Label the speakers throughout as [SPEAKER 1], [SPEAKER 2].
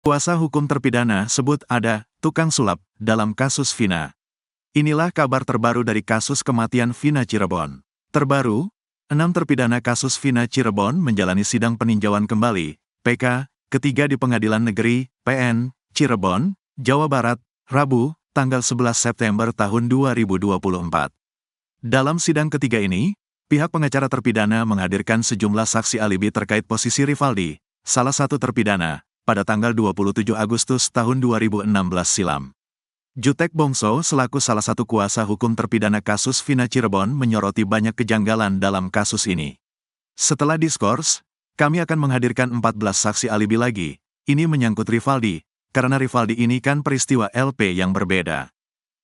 [SPEAKER 1] Kuasa hukum terpidana sebut ada tukang sulap dalam kasus Vina. Inilah kabar terbaru dari kasus kematian Vina Cirebon. Terbaru, 6 terpidana kasus Vina Cirebon menjalani sidang peninjauan kembali, PK, ketiga di Pengadilan Negeri, PN, Cirebon, Jawa Barat, Rabu, tanggal 11 September tahun 2024. Dalam sidang ketiga ini, pihak pengacara terpidana menghadirkan sejumlah saksi alibi terkait posisi Rivaldi, salah satu terpidana, pada tanggal 27 Agustus tahun 2016 silam. Jutek Bongso selaku salah satu kuasa hukum terpidana kasus Vina Cirebon menyoroti banyak kejanggalan dalam kasus ini. Setelah diskors, kami akan menghadirkan 14 saksi alibi lagi. Ini menyangkut Rivaldi, karena Rivaldi ini kan peristiwa LP yang berbeda.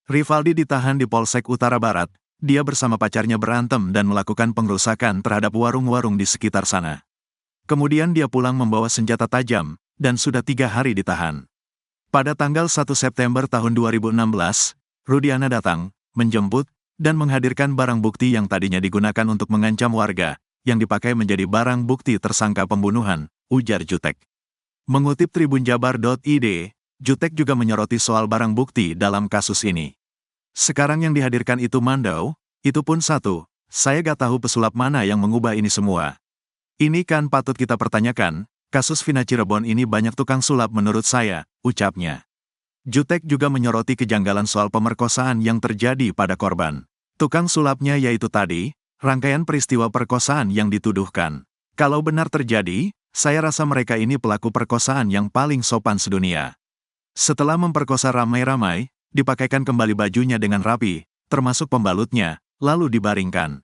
[SPEAKER 1] Rivaldi ditahan di Polsek Utara Barat, dia bersama pacarnya berantem dan melakukan pengrusakan terhadap warung-warung di sekitar sana. Kemudian dia pulang membawa senjata tajam, dan sudah 3 hari ditahan. Pada tanggal 1 September tahun 2016, Rudiana datang, menjemput, dan menghadirkan barang bukti yang tadinya digunakan untuk mengancam warga, yang dipakai menjadi barang bukti tersangka pembunuhan, ujar Jutek. Mengutip tribunjabar.id, Jutek juga menyoroti soal barang bukti dalam kasus ini. Sekarang yang dihadirkan itu Mandau, itu pun satu, saya gak tahu pesulap mana yang mengubah ini semua. Ini kan patut kita pertanyakan. Kasus Vina Cirebon ini banyak tukang sulap menurut saya, ucapnya. Jutek juga menyoroti kejanggalan soal pemerkosaan yang terjadi pada korban. Tukang sulapnya yaitu tadi, rangkaian peristiwa perkosaan yang dituduhkan. Kalau benar terjadi, saya rasa mereka ini pelaku perkosaan yang paling sopan sedunia. Setelah memperkosa ramai-ramai, dipakaikan kembali bajunya dengan rapi, termasuk pembalutnya, lalu dibaringkan.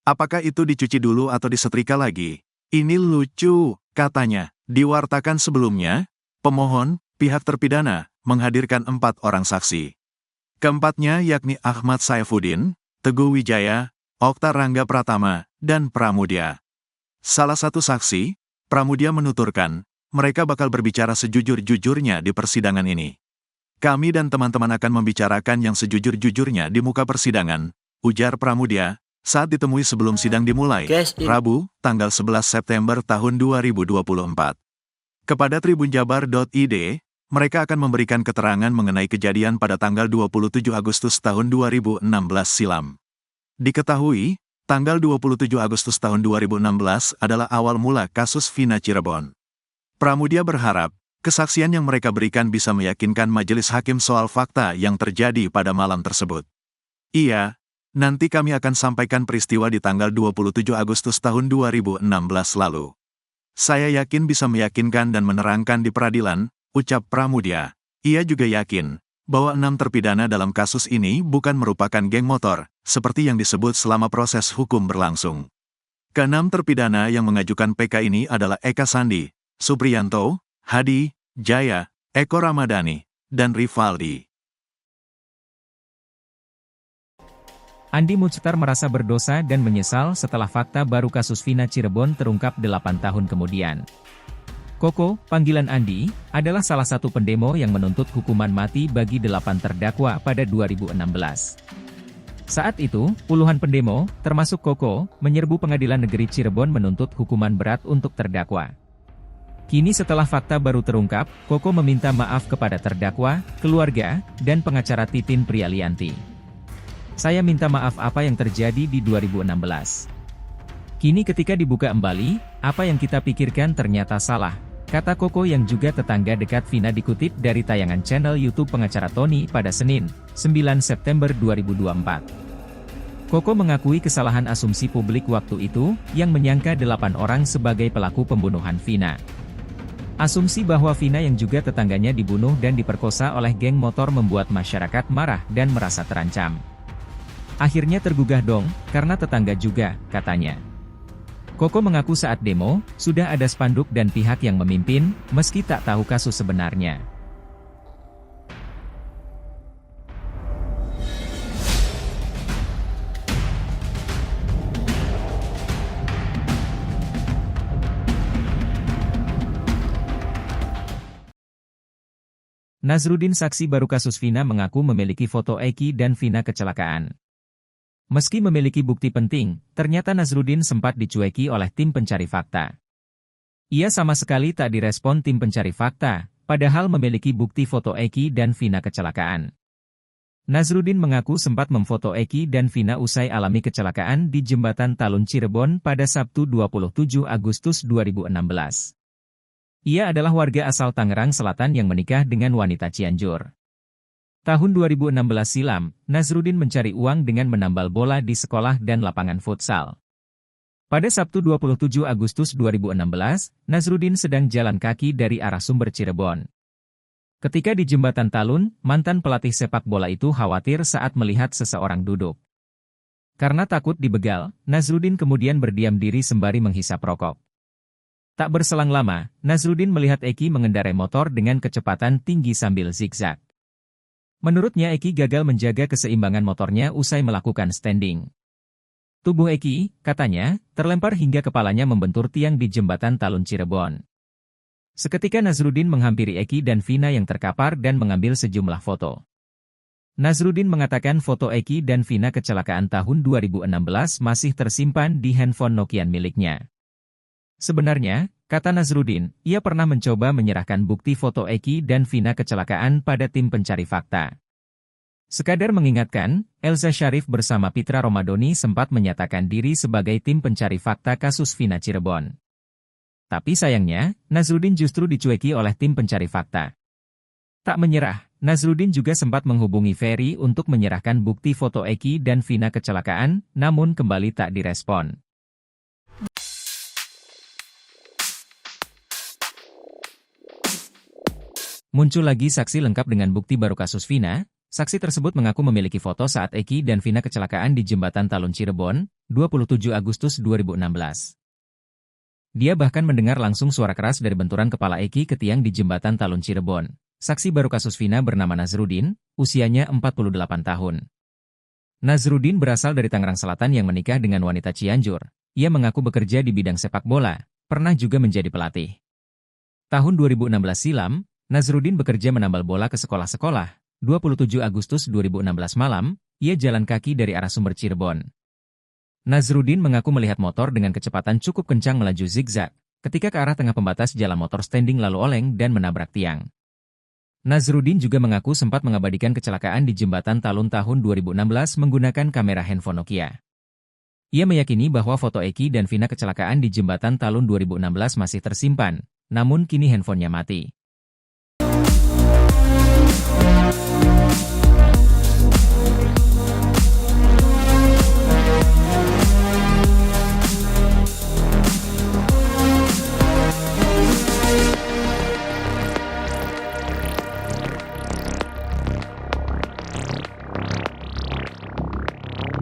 [SPEAKER 1] Apakah itu dicuci dulu atau disetrika lagi? Ini lucu, katanya. Diwartakan sebelumnya, pemohon, pihak terpidana, menghadirkan 4 orang saksi. Keempatnya yakni Ahmad Saifuddin, Teguh Wijaya, Okta Rangga Pratama, dan Pramudia. Salah satu saksi, Pramudia menuturkan, mereka bakal berbicara sejujur-jujurnya di persidangan ini. Kami dan teman-teman akan membicarakan yang sejujur-jujurnya di muka persidangan, ujar Pramudia, saat ditemui sebelum sidang dimulai, Rabu, tanggal 11 September tahun 2024. Kepada tribunjabar.id, mereka akan memberikan keterangan mengenai kejadian pada tanggal 27 Agustus tahun 2016 silam. Diketahui, tanggal 27 Agustus tahun 2016 adalah awal mula kasus Vina Cirebon. Pramudia berharap, kesaksian yang mereka berikan bisa meyakinkan majelis hakim soal fakta yang terjadi pada malam tersebut. Iya, nanti kami akan sampaikan peristiwa di tanggal 27 Agustus tahun 2016 lalu. Saya yakin bisa meyakinkan dan menerangkan di peradilan, ucap Pramudia. Ia juga yakin bahwa 6 terpidana dalam kasus ini bukan merupakan geng motor, seperti yang disebut selama proses hukum berlangsung. Ke-6 terpidana yang mengajukan PK ini adalah Eka Sandi, Supriyanto, Hadi, Jaya, Eko Ramadhani, dan Rivaldi.
[SPEAKER 2] Andi Muchtar merasa berdosa dan menyesal setelah fakta baru kasus Vina Cirebon terungkap 8 tahun kemudian. Koko, panggilan Andi, adalah salah satu pendemo yang menuntut hukuman mati bagi 8 terdakwa pada 2016. Saat itu, puluhan pendemo, termasuk Koko, menyerbu Pengadilan Negeri Cirebon menuntut hukuman berat untuk terdakwa. Kini setelah fakta baru terungkap, Koko meminta maaf kepada terdakwa, keluarga, dan pengacara Titin Prialianti. Saya minta maaf apa yang terjadi di 2016. Kini ketika dibuka kembali, apa yang kita pikirkan ternyata salah, kata Koko yang juga tetangga dekat Vina dikutip dari tayangan channel YouTube pengacara Tony pada Senin, 9 September 2024. Koko mengakui kesalahan asumsi publik waktu itu, yang menyangka 8 orang sebagai pelaku pembunuhan Vina. Asumsi bahwa Vina yang juga tetangganya dibunuh dan diperkosa oleh geng motor membuat masyarakat marah dan merasa terancam. Akhirnya tergugah dong, karena tetangga juga, katanya. Koko mengaku saat demo, sudah ada spanduk dan pihak yang memimpin, meski tak tahu kasus sebenarnya. Nazruddin, saksi baru kasus Vina, mengaku memiliki foto Eki dan Vina kecelakaan. Meski memiliki bukti penting, ternyata Nazruddin sempat dicueki oleh tim pencari fakta. Ia sama sekali tak direspon tim pencari fakta, padahal memiliki bukti foto Eki dan Vina kecelakaan. Nazrudin mengaku sempat memfoto Eki dan Vina usai alami kecelakaan di Jembatan Talun Cirebon pada Sabtu 27 Agustus 2016. Ia adalah warga asal Tangerang Selatan yang menikah dengan wanita Cianjur. Tahun 2016 silam, Nazrudin mencari uang dengan menambal bola di sekolah dan lapangan futsal. Pada Sabtu 27 Agustus 2016, Nazrudin sedang jalan kaki dari arah Sumber Cirebon. Ketika di Jembatan Talun, mantan pelatih sepak bola itu khawatir saat melihat seseorang duduk. Karena takut dibegal, Nazrudin kemudian berdiam diri sembari menghisap rokok. Tak berselang lama, Nazrudin melihat Eki mengendarai motor dengan kecepatan tinggi sambil zigzag. Menurutnya Eki gagal menjaga keseimbangan motornya usai melakukan standing. Tubuh Eki, katanya, terlempar hingga kepalanya membentur tiang di Jembatan Talun Cirebon. Seketika Nazrudin menghampiri Eki dan Vina yang terkapar dan mengambil sejumlah foto. Nazrudin mengatakan foto Eki dan Vina kecelakaan tahun 2016 masih tersimpan di handphone Nokia miliknya. Sebenarnya, kata Nazrudin, ia pernah mencoba menyerahkan bukti foto Eki dan Vina kecelakaan pada tim pencari fakta. Sekadar mengingatkan, Elza Syarif bersama Pitra Romadoni sempat menyatakan diri sebagai tim pencari fakta kasus Vina Cirebon. Tapi sayangnya, Nazrudin justru dicueki oleh tim pencari fakta. Tak menyerah, Nazrudin juga sempat menghubungi Ferry untuk menyerahkan bukti foto Eki dan Vina kecelakaan, namun kembali tak direspon. Muncul lagi saksi lengkap dengan bukti baru kasus Vina. Saksi tersebut mengaku memiliki foto saat Eki dan Vina kecelakaan di Jembatan Talun Cirebon, 27 Agustus 2016. Dia bahkan mendengar langsung suara keras dari benturan kepala Eki ke tiang di Jembatan Talun Cirebon. Saksi baru kasus Vina bernama Nazrudin, usianya 48 tahun. Nazrudin berasal dari Tangerang Selatan yang menikah dengan wanita Cianjur. Ia mengaku bekerja di bidang sepak bola, pernah juga menjadi pelatih. Tahun 2016 silam, Nazrudin bekerja menambal bola ke sekolah-sekolah. 27 Agustus 2016 malam, ia jalan kaki dari arah Sumber Cirebon. Nazrudin mengaku melihat motor dengan kecepatan cukup kencang melaju zigzag, ketika ke arah tengah pembatas jalan motor standing lalu oleng dan menabrak tiang. Nazrudin juga mengaku sempat mengabadikan kecelakaan di Jembatan Talun tahun 2016 menggunakan kamera handphone Nokia. Ia meyakini bahwa foto Eki dan Vina kecelakaan di Jembatan Talun 2016 masih tersimpan, namun kini handphonenya mati.